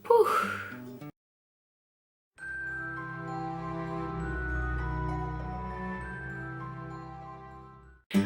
Pouh.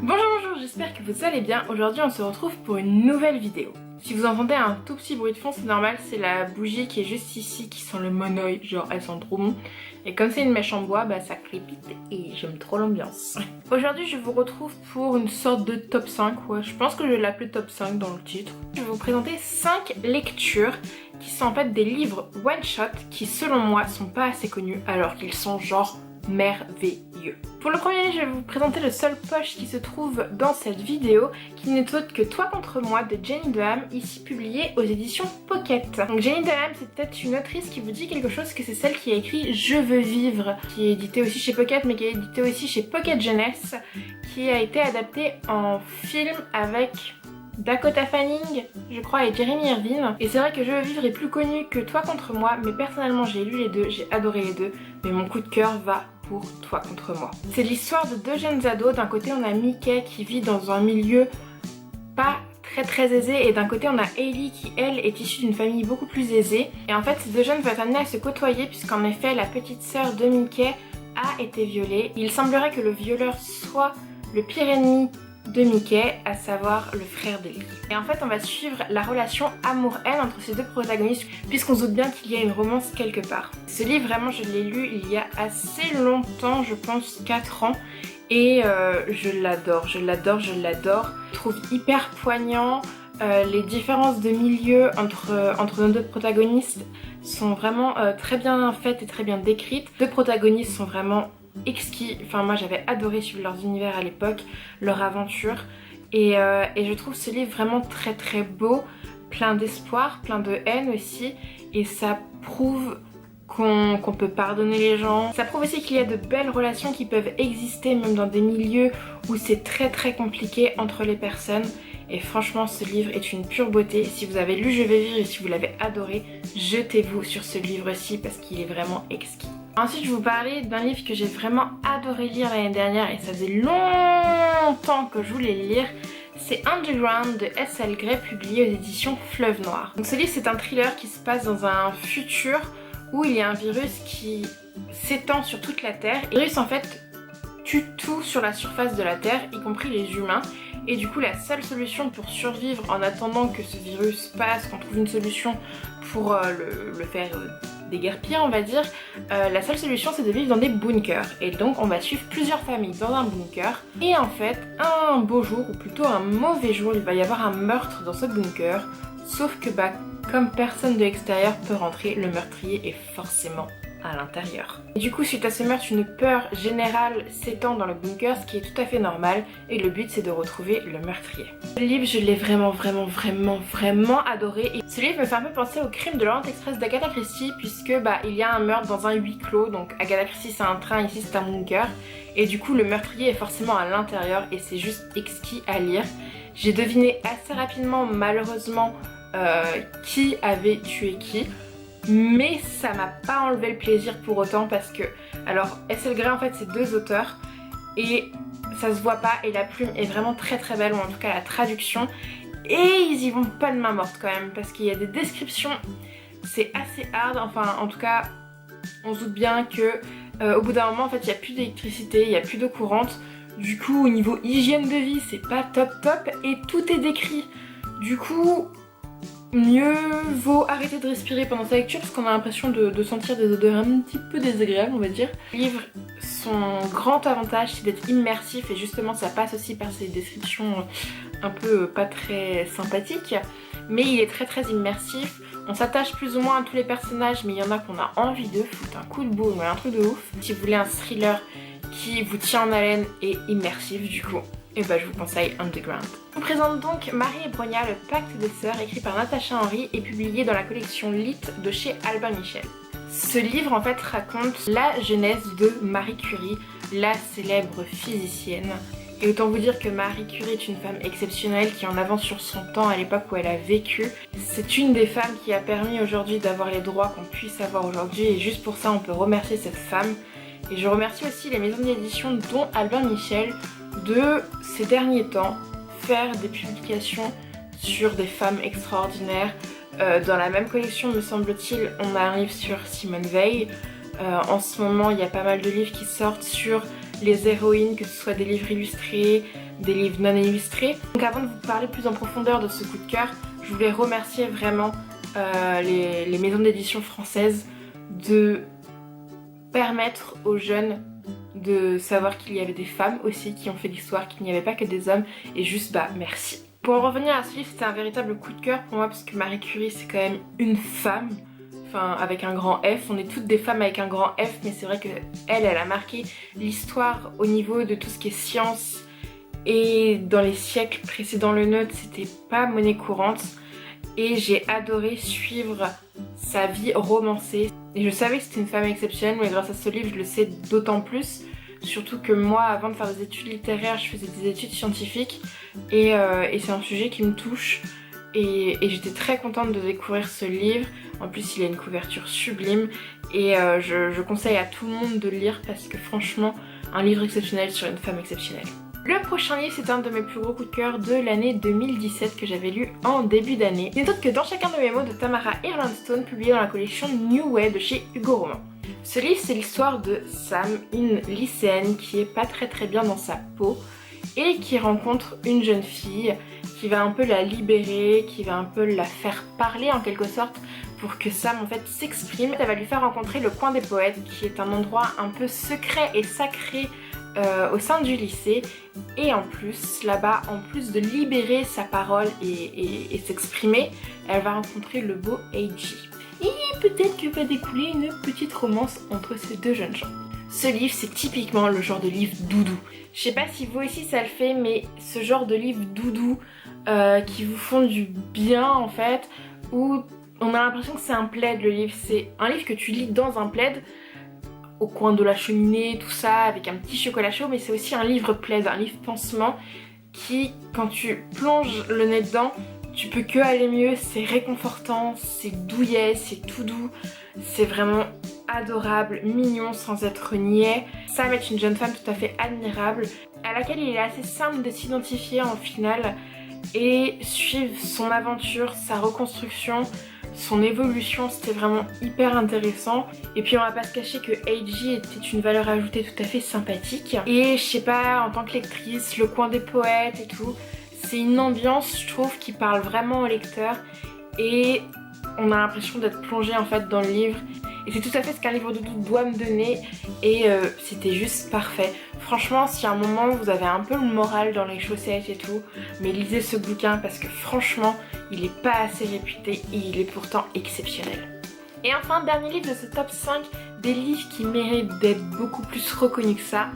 Bonjour, j'espère que vous allez bien. Aujourd'hui on se retrouve pour une nouvelle vidéo. Si vous entendez un tout petit bruit de fond, c'est normal, c'est la bougie qui est juste ici qui sent le monoeil, genre elle sent trop bon. Et comme c'est une mèche en bois, bah ça crépite et j'aime trop l'ambiance. Aujourd'hui je vous retrouve pour une sorte de top 5, ouais, je pense que je vais l'appeler top 5 dans le titre. Je vais vous présenter 5 lectures qui sont en fait des livres one shot qui selon moi sont pas assez connus alors qu'ils sont genre merveilleux. Pour le premier, je vais vous présenter le seul poche qui se trouve dans cette vidéo, qui n'est autre que Toi contre moi de Jenny Deham, ici publié aux éditions Pocket. Donc Jenny Deham, c'est peut-être une autrice qui vous dit quelque chose, que c'est celle qui a écrit Je veux vivre, qui est édité aussi chez Pocket, mais qui est édité aussi chez Pocket Jeunesse, qui a été adapté en film avec Dakota Fanning, je crois, et Jeremy Irvine. Et c'est vrai que Je veux vivre est plus connu que Toi contre moi, mais personnellement j'ai lu les deux, j'ai adoré les deux, mais mon coup de cœur va pour Toi contre moi. C'est l'histoire de deux jeunes ados. D'un côté on a Mickey qui vit dans un milieu pas très aisé, et d'un côté on a Hailey qui elle est issue d'une famille beaucoup plus aisée. Et en fait ces deux jeunes vont être amenés à se côtoyer puisqu'en effet la petite sœur de Mickey a été violée. Il semblerait que le violeur soit le pire ennemi de Mickey, à savoir le frère d'Hailey. Et en fait on va suivre la relation amour-haine entre ces deux protagonistes puisqu'on se doute bien qu'il y a une romance quelque part. Ce livre vraiment je l'ai lu il y a assez longtemps, je pense 4 ans, et je l'adore. Je trouve hyper poignant. Les différences de milieu entre nos deux protagonistes sont vraiment très bien faites et très bien décrites. Les deux protagonistes sont vraiment exquis, enfin moi j'avais adoré suivre leurs univers à l'époque, leur aventure, et je trouve ce livre vraiment très beau, plein d'espoir, plein de haine aussi, et ça prouve qu'on peut pardonner les gens. Ça prouve aussi qu'il y a de belles relations qui peuvent exister même dans des milieux où c'est très compliqué entre les personnes. Et franchement ce livre est une pure beauté. Si vous avez lu Je vais vivre et si vous l'avez adoré, jetez-vous sur ce livre-ci parce qu'il est vraiment exquis. Ensuite je vais vous parler d'un livre que j'ai vraiment adoré lire l'année dernière et ça faisait longtemps que je voulais le lire. C'est Underground de S.L. Grey, publié aux éditions Fleuve Noir. Donc ce livre c'est un thriller qui se passe dans un futur où il y a un virus qui s'étend sur toute la Terre. Le virus en fait tue tout sur la surface de la Terre, y compris les humains. Et du coup la seule solution pour survivre en attendant que ce virus passe, qu'on trouve une solution pour le faire déguerpir on va dire, la seule solution c'est de vivre dans des bunkers. Et donc on va suivre plusieurs familles dans un bunker. Et en fait un beau jour, ou plutôt un mauvais jour, il va y avoir un meurtre dans ce bunker. Sauf que bah comme personne de l'extérieur peut rentrer, le meurtrier est forcément à l'intérieur. Et du coup suite à ce meurtre, une peur générale s'étend dans le bunker, ce qui est tout à fait normal, et le but c'est de retrouver le meurtrier. Le livre je l'ai vraiment adoré, et ce livre me fait un peu penser au Crime de l'Orient Express d'Agatha Christie, puisque bah il y a un meurtre dans un huis clos, donc Agatha Christie c'est un train, ici c'est un bunker, et du coup le meurtrier est forcément à l'intérieur et c'est juste exquis à lire. J'ai deviné assez rapidement malheureusement qui avait tué qui, mais ça m'a pas enlevé le plaisir pour autant parce que, alors S.L. Grey en fait c'est deux auteurs et ça se voit pas, et la plume est vraiment très belle, ou en tout cas la traduction, et ils y vont pas de main morte quand même parce qu'il y a des descriptions, c'est assez hard, enfin en tout cas on se doute bien que au bout d'un moment en fait il n'y a plus d'électricité, il n'y a plus d'eau courante, du coup au niveau hygiène de vie c'est pas top et tout est décrit. Du coup mieux vaut arrêter de respirer pendant sa lecture parce qu'on a l'impression de sentir des odeurs un petit peu désagréables on va dire. Le livre, son grand avantage c'est d'être immersif, et justement ça passe aussi par ces descriptions un peu pas très sympathiques, mais il est très immersif. On s'attache plus ou moins à tous les personnages, mais il y en a qu'on a envie de foutre un coup de boule, un truc de ouf. Si vous voulez un thriller qui vous tient en haleine et immersif du coup, et bah je vous conseille Underground. Je vous présente donc Marie et Bronia, le pacte des sœurs, écrit par Natacha Henry et publié dans la collection Lit de chez Albin Michel. Ce livre en fait raconte la genèse de Marie Curie, la célèbre physicienne. Et autant vous dire que Marie Curie est une femme exceptionnelle qui est en avance sur son temps à l'époque où elle a vécu. C'est une des femmes qui a permis aujourd'hui d'avoir les droits qu'on puisse avoir aujourd'hui, et juste pour ça on peut remercier cette femme. Et je remercie aussi les maisons d'édition dont Albin Michel de ces derniers temps faire des publications sur des femmes extraordinaires, Dans la même collection, me semble-t-il, on a un livre sur Simone Veil. En ce moment, il y a pas mal de livres qui sortent sur les héroïnes, que ce soit des livres illustrés, des livres non illustrés. Donc avant de vous parler plus en profondeur de ce coup de cœur, je voulais remercier vraiment les maisons d'édition françaises de permettre aux jeunes de savoir qu'il y avait des femmes aussi qui ont fait l'histoire, qu'il n'y avait pas que des hommes, et juste merci. Pour en revenir à ce livre, c'était un véritable coup de cœur pour moi parce que Marie Curie c'est quand même une femme, enfin avec un grand F, on est toutes des femmes avec un grand F, mais c'est vrai que elle a marqué l'histoire au niveau de tout ce qui est science, et dans les siècles précédents le nôtre c'était pas monnaie courante, et j'ai adoré suivre sa vie romancée. Et je savais que c'était une femme exceptionnelle, mais grâce à ce livre je le sais d'autant plus. Surtout que moi, avant de faire des études littéraires, je faisais des études scientifiques et c'est un sujet qui me touche et j'étais très contente de découvrir ce livre. En plus, il a une couverture sublime et je conseille à tout le monde de le lire parce que franchement, un livre exceptionnel sur une femme exceptionnelle. Le prochain livre, c'est un de mes plus gros coups de cœur de l'année 2017 que j'avais lu en début d'année. Il n'est autre que Dans chacun de mes mots de Tamara Irlandstone, publié dans la collection New Way de chez Hugo Roman. Ce livre, c'est l'histoire de Sam, une lycéenne qui est pas très bien dans sa peau et qui rencontre une jeune fille qui va un peu la libérer, qui va un peu la faire parler en quelque sorte pour que Sam en fait s'exprime. Elle va lui faire rencontrer le Coin des Poètes qui est un endroit un peu secret et sacré au sein du lycée, et en plus là-bas, en plus de libérer sa parole et s'exprimer, elle va rencontrer le beau Eiji. Et peut-être que va découler une petite romance entre ces deux jeunes gens. Ce livre, c'est typiquement le genre de livre doudou. Je sais pas si vous aussi ça le fait, mais ce genre de livre doudou qui vous font du bien en fait, où on a l'impression que c'est un plaid le livre. C'est un livre que tu lis dans un plaid, au coin de la cheminée, tout ça, avec un petit chocolat chaud, mais c'est aussi un livre plaid, un livre pansement qui, quand tu plonges le nez dedans, tu peux que aller mieux, c'est réconfortant, c'est douillet, c'est tout doux, c'est vraiment adorable, mignon sans être niais. Sam est une jeune femme tout à fait admirable, à laquelle il est assez simple de s'identifier en finale et suivre son aventure, sa reconstruction, son évolution, c'était vraiment hyper intéressant. Et puis on va pas se cacher que Eiji était une valeur ajoutée tout à fait sympathique. Et je sais pas, en tant que lectrice, le Coin des Poètes et tout, c'est une ambiance, je trouve, qui parle vraiment au lecteur. Et on a l'impression d'être plongé en fait dans le livre. Et c'est tout à fait ce qu'un livre doudou doit me donner. Et c'était juste parfait. Franchement, si à un moment vous avez un peu le moral dans les chaussettes et tout, mais lisez ce bouquin parce que franchement, il est pas assez réputé et il est pourtant exceptionnel. Et enfin, dernier livre de ce top 5 des livres qui méritent d'être beaucoup plus reconnus que ça.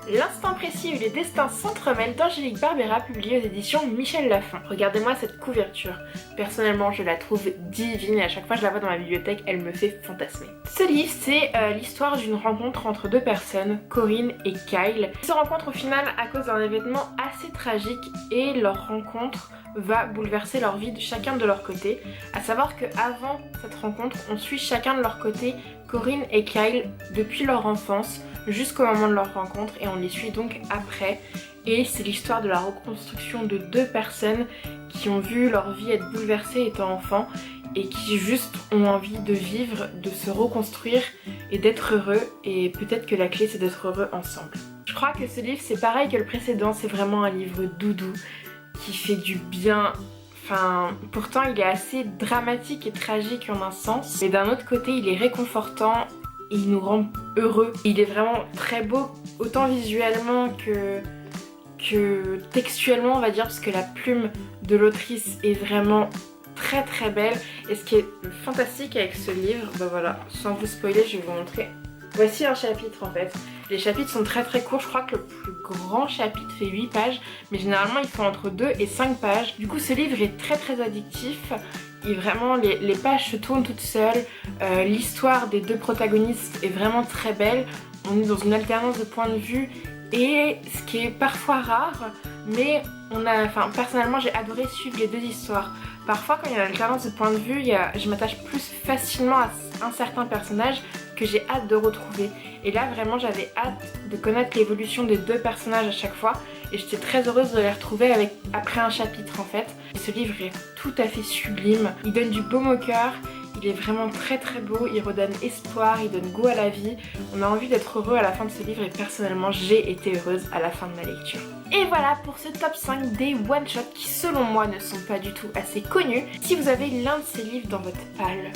L'instant précis où les destins s'entremêlent d'Angélique Barbera, publié aux éditions Michel Lafon. Regardez-moi cette couverture. Personnellement, je la trouve divine et à chaque fois que je la vois dans ma bibliothèque, elle me fait fantasmer. Ce livre, c'est l'histoire d'une rencontre entre deux personnes, Corinne et Kyle. Ils se rencontrent au final à cause d'un événement assez tragique et leur rencontre va bouleverser leur vie de chacun de leur côté. À savoir qu'avant cette rencontre, on suit chacun de leur côté Corinne et Kyle depuis leur enfance jusqu'au moment de leur rencontre et on les suit donc après. Et c'est l'histoire de la reconstruction de deux personnes qui ont vu leur vie être bouleversée étant enfants et qui juste ont envie de vivre, de se reconstruire et d'être heureux, et peut-être que la clé c'est d'être heureux ensemble. Je crois que ce livre c'est pareil que le précédent, c'est vraiment un livre doudou qui fait du bien. Enfin, pourtant il est assez dramatique et tragique en un sens, mais d'un autre côté il est réconfortant et il nous rend heureux. Il est vraiment très beau, autant visuellement que textuellement on va dire, parce que la plume de l'autrice est vraiment très belle. Et ce qui est fantastique avec ce livre, bah voilà, sans vous spoiler, je vais vous montrer. Voici un chapitre en fait. Les chapitres sont très courts, je crois que le plus grand chapitre fait 8 pages, mais généralement ils font entre 2 et 5 pages. Du coup ce livre est très addictif, et vraiment les pages se tournent toutes seules. L'histoire des deux protagonistes est vraiment très belle, on est dans une alternance de points de vue, et ce qui est parfois rare, mais personnellement j'ai adoré suivre les deux histoires. Parfois quand il y a une alternance de points de vue, je m'attache plus facilement à un certain personnage, que j'ai hâte de retrouver. Et là vraiment j'avais hâte de connaître l'évolution des deux personnages à chaque fois et j'étais très heureuse de les retrouver après un chapitre en fait. Et ce livre est tout à fait sublime, il donne du baume au cœur. Il est vraiment très très beau, il redonne espoir, il donne goût à la vie. On a envie d'être heureux à la fin de ce livre et personnellement j'ai été heureuse à la fin de ma lecture. Et voilà pour ce top 5 des one-shots qui selon moi ne sont pas du tout assez connus. Si vous avez l'un de ces livres dans votre palle,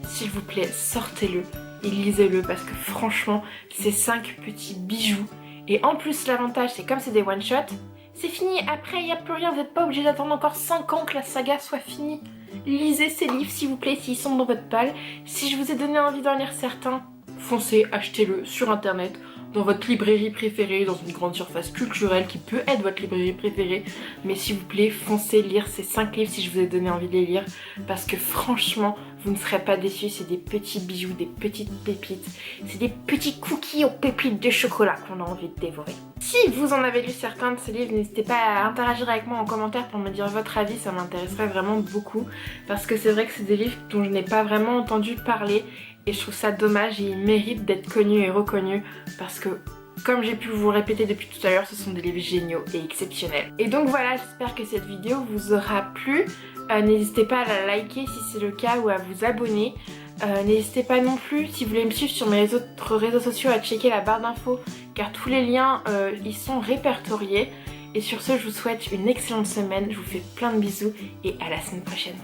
s'il vous plaît sortez-le et lisez-le parce que franchement c'est 5 petits bijoux. Et en plus l'avantage c'est comme c'est des one-shots, c'est fini, après il n'y a plus rien, vous n'êtes pas obligé d'attendre encore 5 ans que la saga soit finie. Lisez ces livres s'il vous plaît s'ils sont dans votre palle. Si je vous ai donné envie d'en lire certains, foncez, achetez-le sur internet, dans votre librairie préférée, dans une grande surface culturelle qui peut être votre librairie préférée. Mais s'il vous plaît, foncez lire ces 5 livres si je vous ai donné envie de les lire. Parce que franchement, vous ne serez pas déçus, c'est des petits bijoux, des petites pépites. C'est des petits cookies aux pépites de chocolat qu'on a envie de dévorer. Si vous en avez lu certains de ces livres, n'hésitez pas à interagir avec moi en commentaire pour me dire votre avis, ça m'intéresserait vraiment beaucoup. Parce que c'est vrai que c'est des livres dont je n'ai pas vraiment entendu parler. Et je trouve ça dommage et ils méritent d'être connus et reconnus parce que, comme j'ai pu vous le répéter depuis tout à l'heure, ce sont des livres géniaux et exceptionnels. Et donc voilà, j'espère que cette vidéo vous aura plu. N'hésitez pas à la liker si c'est le cas ou à vous abonner. N'hésitez pas non plus, si vous voulez me suivre sur mes autres réseaux sociaux, à checker la barre d'infos car tous les liens y sont répertoriés. Et sur ce, je vous souhaite une excellente semaine, je vous fais plein de bisous et à la semaine prochaine.